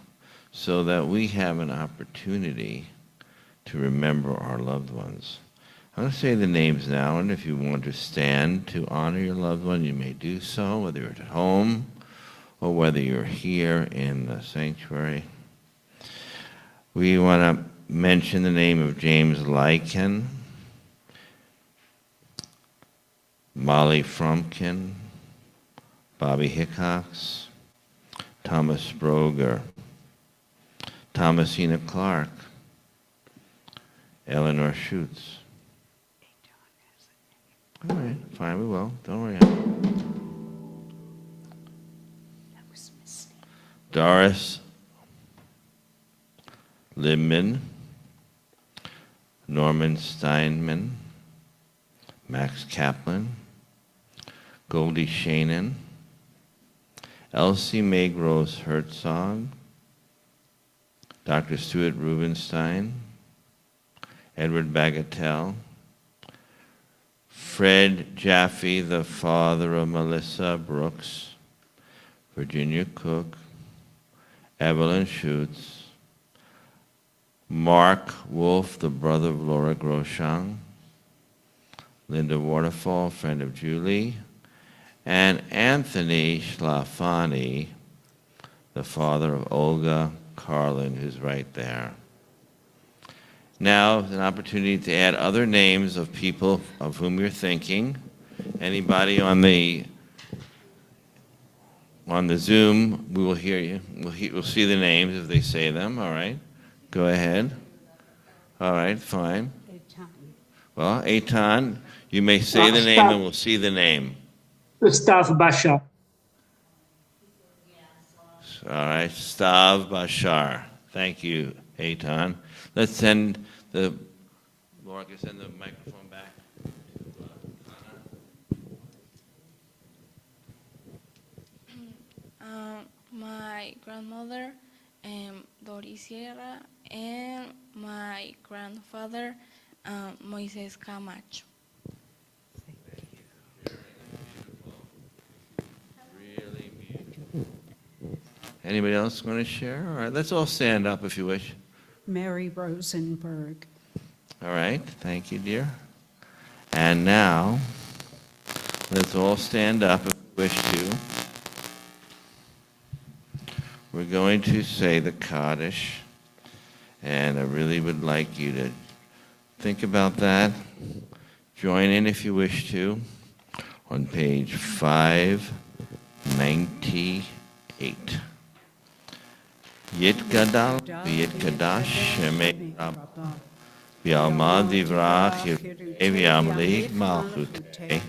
so that we have an opportunity to remember our loved ones. I'm going to say the names now, and if you want to stand to honor your loved one, you may do so, whether you're at home or whether you're here in the sanctuary. We want to mention the name of James Lycan, Molly Frumkin, Bobby Hickox, Thomas Sproger, Thomasina Clark, Eleanor Schutz. All right, fine, we will. Don't worry. Doris Libman, Norman Steinman, Max Kaplan, Goldie Shanen, Elsie Magrose Herzog, Dr. Stuart Rubenstein, Edward Bagatelle, Fred Jaffe, the father of Melissa Brooks, Virginia Cook, Evelyn Schutz, Mark Wolf, the brother of Laura Groshang, Linda Waterfall, friend of Julie, and Anthony Schlafani, the father of Olga Carlin, who's right there. Now, an opportunity to add other names of people of whom you're thinking. Anybody on the Zoom, we will hear you. We'll see the names if they say them. All right. Go ahead. All right, fine. Well, Eitan, you may say the name and we'll see the name. Stav Bashar. All right, Stav Bashar. Thank you, Eitan. Let's send Laura can send the microphone back. my grandmother, Doris Sierra, and my grandfather, Moises Camacho. Really beautiful. Anybody else want to share? All right, let's all stand up if you wish. Mary Rosenberg. All right, thank you, dear. And now, let's all stand up if you wish to. We're going to say the Kaddish, and I really would like you to think about that. Join in if you wish to on page 598. Yitgadal v'yitkadash shemei Rabbah v'yalmad divrach yirei v'yamlik malchutei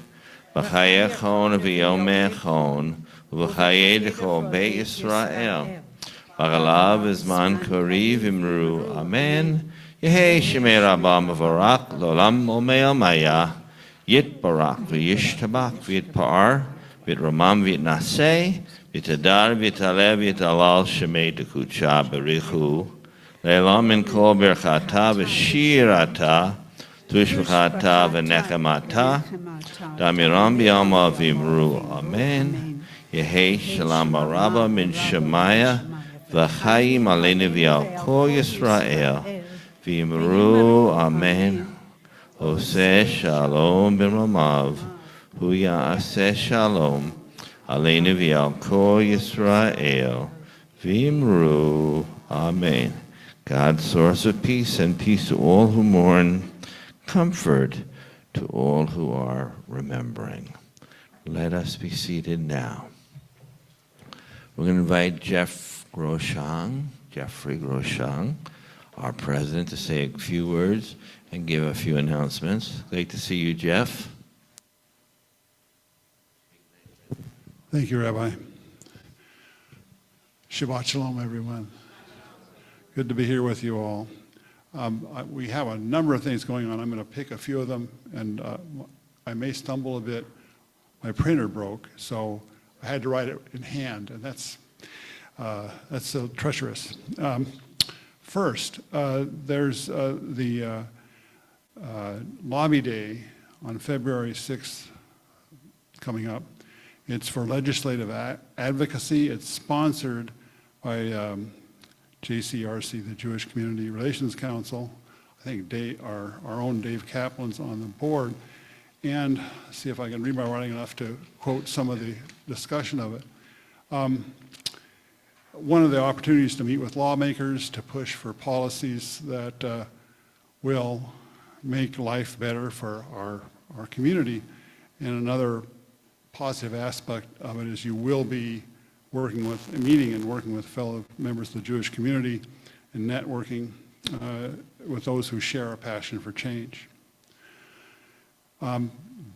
v'chayechon v'yomechon v'chayei d'chol Beit Yisrael v'chalav v'zman koriv imru amen Yehei shemei Rabbah mevorach l'olam omei maya yitbarach v'yishtabach v'yitpa'ar v'yitramam v'yitnaseh v'tadar v'yitalev v'yitalal shemei d'kutsha berichu le'elam min kol berchata v'shirata tushmachata v'nechemata damiram b'yalma v'imru amen Yehei shalom rabba min shemaya v'chayim aleinu v'yal kol Yisrael v'imru amen Oseh shalom b'ramav hu ya'aseh shalom Aleinu v'yal kol Yisrael v'imru amen. God, source of peace, and peace to all who mourn, comfort to all who are remembering. Let us be seated now. We're going to invite Jeffrey Groshang, our president, to say a few words and give a few announcements. Great to see you, Jeff. Thank you, Rabbi. Shabbat Shalom, everyone. Good to be here with you all. We have a number of things going on. I'm going to pick a few of them, and I may stumble a bit. My printer broke, so I had to write it in hand, and that's so treacherous. First, there's the Lobby Day on February 6th coming up. It's for legislative advocacy. It's sponsored by JCRC, the Jewish Community Relations Council. I think our own Dave Kaplan's on the board. And see if I can read my writing enough to quote some of the discussion of it. One of the opportunities to meet with lawmakers, to push for policies that will make life better for our community. And another positive aspect of it is you will be meeting and working with fellow members of the Jewish community and networking with those who share a passion for change.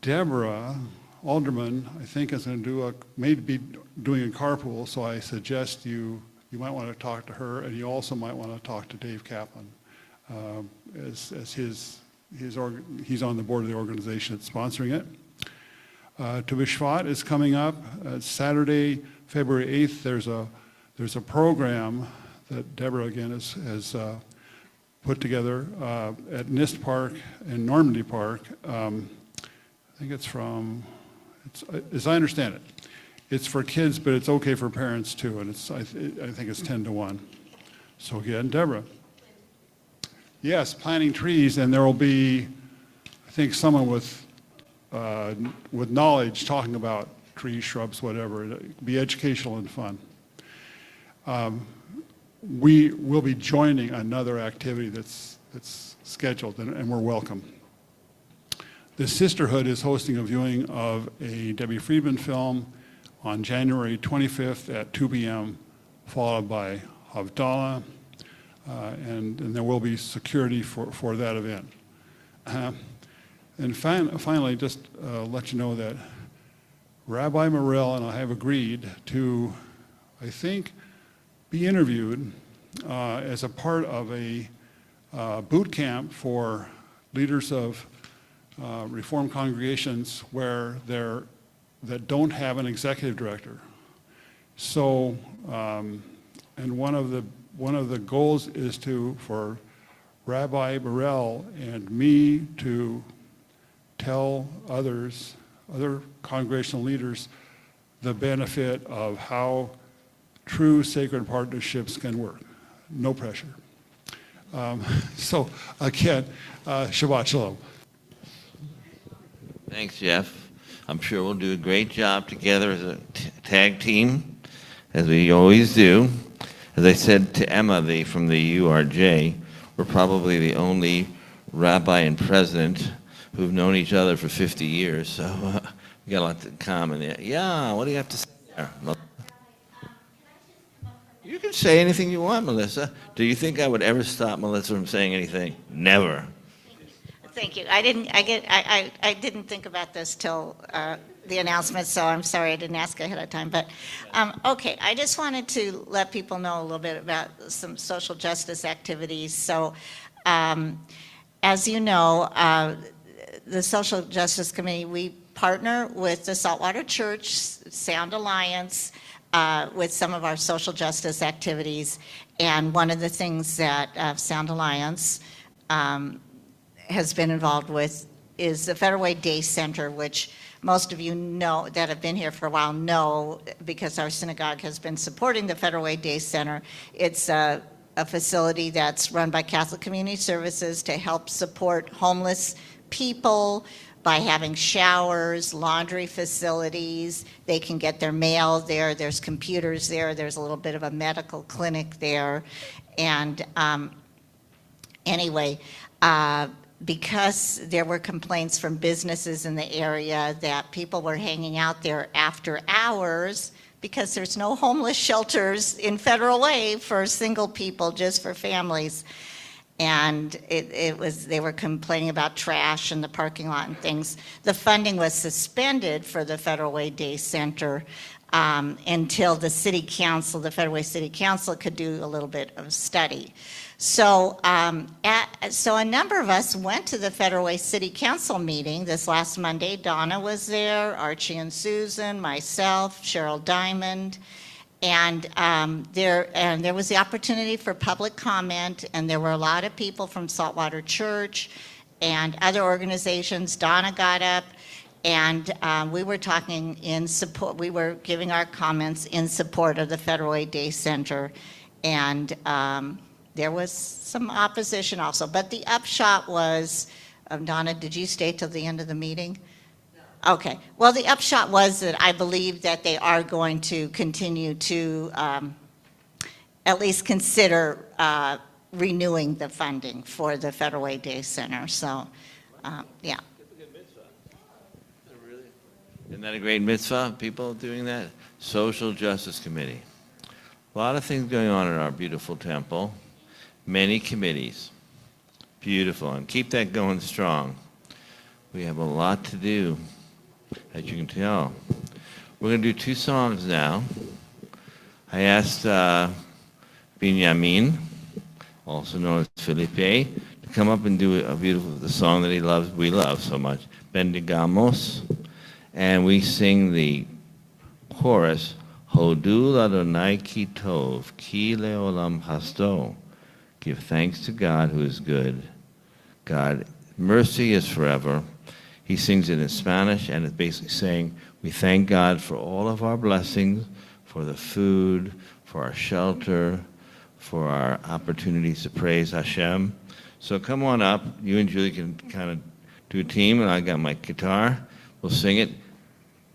Deborah Alderman, I think, is going to maybe doing a carpool, so I suggest you might want to talk to her, and you also might want to talk to Dave Kaplan, as he's on the board of the organization that's sponsoring it. Tu B'Shvat is coming up. Saturday, February 8th, there's a program that Deborah, again, has put together at NIST Park and Normandy Park. I think as I understand it, it's for kids, but it's okay for parents too, and I think it's 10 to 1. So again, Deborah. Yes, planting trees, and there will be, I think, someone with knowledge talking about trees, shrubs, whatever. It'll be educational and fun. We will be joining another activity that's scheduled, and we're welcome. The Sisterhood is hosting a viewing of a Debbie Friedman film on January 25th at 2 p.m., followed by Havdalah, and there will be security for that event. And finally, just let you know that Rabbi Morell and I have agreed to, I think, be interviewed as a part of a boot camp for leaders of Reformed congregations that don't have an executive director. So, and one of the goals is for Rabbi Burrell and me to tell other congregational leaders the benefit of how true sacred partnerships can work. No pressure. So again, Shabbat Shalom. Thanks, Jeff. I'm sure we'll do a great job together as a tag team, as we always do. As I said to Emma from the URJ, we're probably the only rabbi and president who've known each other for 50 years, so we got a lot in common there. Yeah, what do you have to say there? You can say anything you want, Melissa. Do you think I would ever stop Melissa from saying anything? Never. Thank you. I didn't think about this till the announcement, so I'm sorry I didn't ask ahead of time. But okay, I just wanted to let people know a little bit about some social justice activities. So, as you know, the Social Justice Committee, we partner with the Saltwater Church, Sound Alliance, with some of our social justice activities. And one of the things that Sound Alliance has been involved with is the Federal Way Day Center, which most of you know that have been here for a while know, because our synagogue has been supporting the Federal Way Day Center. It's a facility that's run by Catholic Community Services to help support homeless people by having showers, laundry facilities. They can get their mail there. There's computers there. There's a little bit of a medical clinic there. And anyway, because there were complaints from businesses in the area that people were hanging out there after hours, because there's no homeless shelters in Federal Way for single people, just for families. And they were complaining about trash in the parking lot and things. The funding was suspended for the Federal Way Day Center until the City Council, the Federal Way City Council, could do a little bit of study. So, so a number of us went to the Federal Way City Council meeting this last Monday. Donna was there, Archie and Susan, myself, Cheryl Diamond, and there was the opportunity for public comment, and there were a lot of people from Saltwater Church and other organizations. Donna got up, and we were talking in support. We were giving our comments in support of the Federal Way Day Center, and there was some opposition also. But the upshot was, Donna, did you stay till the end of the meeting? Okay. Well, the upshot was that I believe that they are going to continue to at least consider renewing the funding for the Federal Way Day Center. So, yeah. Isn't that a great mitzvah, people doing that? Social Justice Committee. A lot of things going on in our beautiful temple. Many committees. Beautiful. And keep that going strong. We have a lot to do, as you can tell. We're going to do 2 songs now. I asked Benjamin, also known as Felipe, to come up and do the song that we love so much, Bendigamos. And we sing the chorus, Hodu Adonai ki tov, ki leolam hasto. Give thanks to God who is good. God, mercy is forever. He sings it in Spanish, and it's basically saying, we thank God for all of our blessings, for the food, for our shelter, for our opportunities to praise Hashem. So come on up. You and Julie can kind of do a team, and I got my guitar. We'll sing it.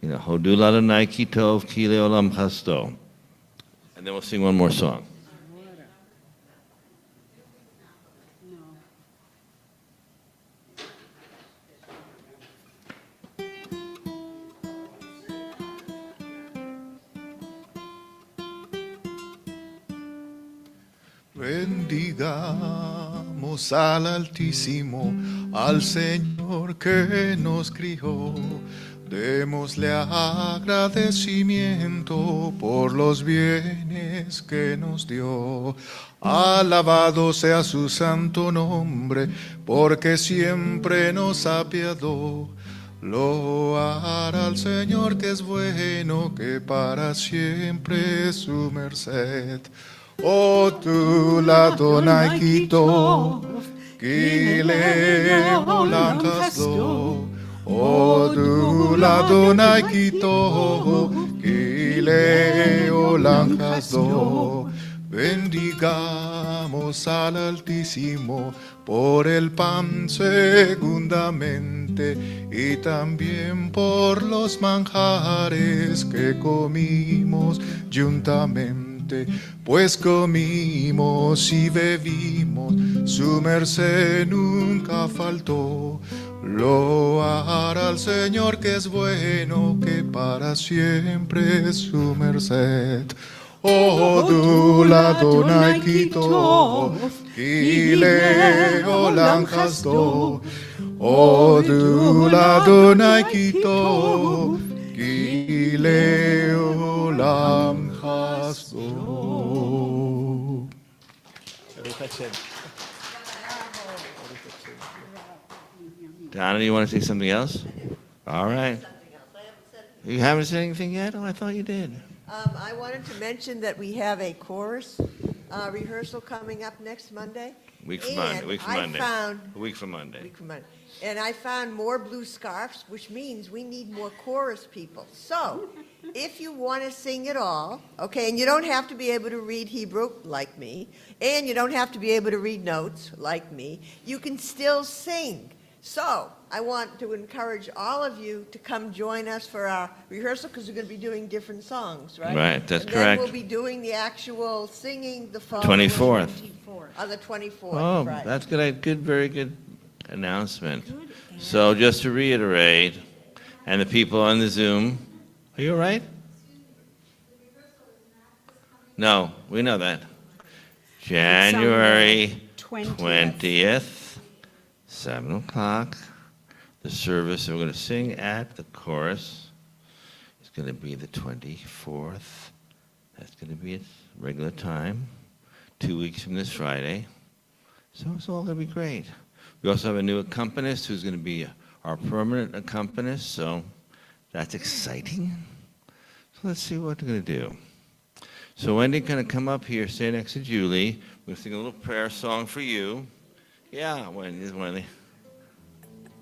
Hodu Adonai ki tov, ki leolam hasto. And then we'll sing one more song. Bendigamos al Altísimo, al Señor que nos crió. Démosle agradecimiento por los bienes que nos dio. Alabado sea su santo nombre, porque siempre nos apiadó. Loar al Señor que es bueno, que para siempre es su merced. O tu la donai kito, kile olam hasdo. O tu la donai kito, kile olam hasdo. Bendigamos al Altísimo por el pan segundamente y también por los manjares que comimos juntamente, pues comimos y bebimos, su merced nunca faltó. Loar al Señor que es bueno, que para siempre es su merced. O du la donai kito, kile olam hasdo. O du la donai kito, kile olam hasdo. Donna, do you want to say something else? All right. You haven't said anything yet? Oh, I thought you did. I wanted to mention that we have a chorus rehearsal coming up next Monday. Week from Monday. Week from Monday. A week from Monday. Week from Monday. And I found more blue scarves, which means we need more chorus people. So, if you want to sing it all, okay, and you don't have to be able to read Hebrew like me, and you don't have to be able to read notes like me, you can still sing. So, I want to encourage all of you to come join us for our rehearsal because we're going to be doing different songs, right? Right, that's and correct. Then we'll be doing the actual singing the following 24th. On the 24th. Oh, Friday. that's good. Good, very good announcement. So just to reiterate, and the people on the Zoom, are you all right? No, we know that. January 20th, 7 o'clock. The service that we're going to sing at the chorus is going to be the 24th. That's going to be its regular time, 2 weeks from this Friday. So it's all going to be great. We also have a new accompanist who's going to be our permanent accompanist, so that's exciting. So let's see what we're going to do. So Wendy's going to come up here, stay next to Julie. We're going to sing a little prayer song for you. Yeah, Wendy.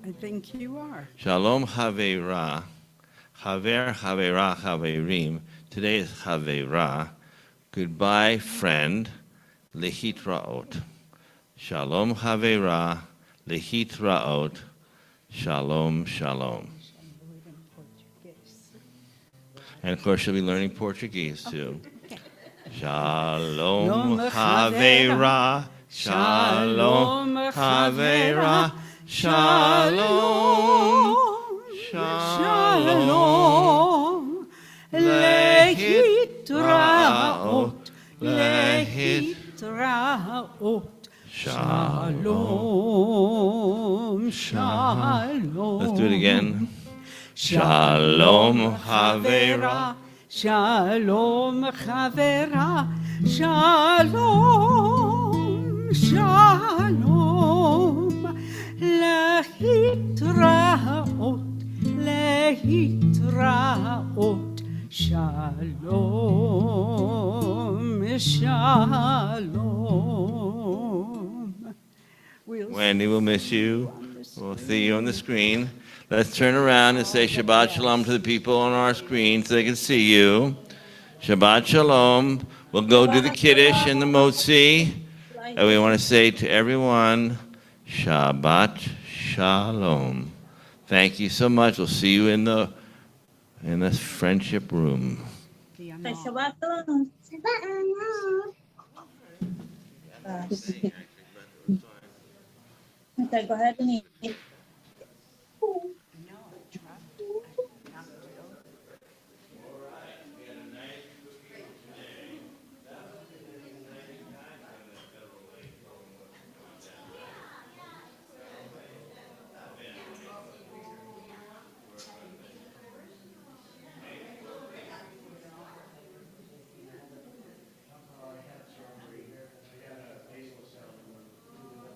I think you are. Shalom Haveira. Haver, Havera, Haverim. Today is Haveira. Goodbye, friend. Lehitraot. Shalom Haveira. Lehitraot. Shalom, shalom. And of course, she'll be learning Portuguese too. Shalom Haveira. Shalom Haveira. Shalom. Shalom. Lehitraot. Lehitraot. Shalom. Shalom. Let's do it again. Shalom Havera. Shalom Havera. Shalom. Shalom. Lehitraot. Lehitraot. Shalom. Shalom. Wendy, we'll miss you. We'll see you on the screen. Let's turn around and say Shabbat Shalom to the people on our screen so they can see you. Shabbat Shalom. We'll go do the Kiddush and the Motzi. And we want to say to everyone, Shabbat Shalom. Thank you so much. We'll see you in the friendship room. Shabbat Shalom. Shabbat Shalom. Okay, go ahead and eat.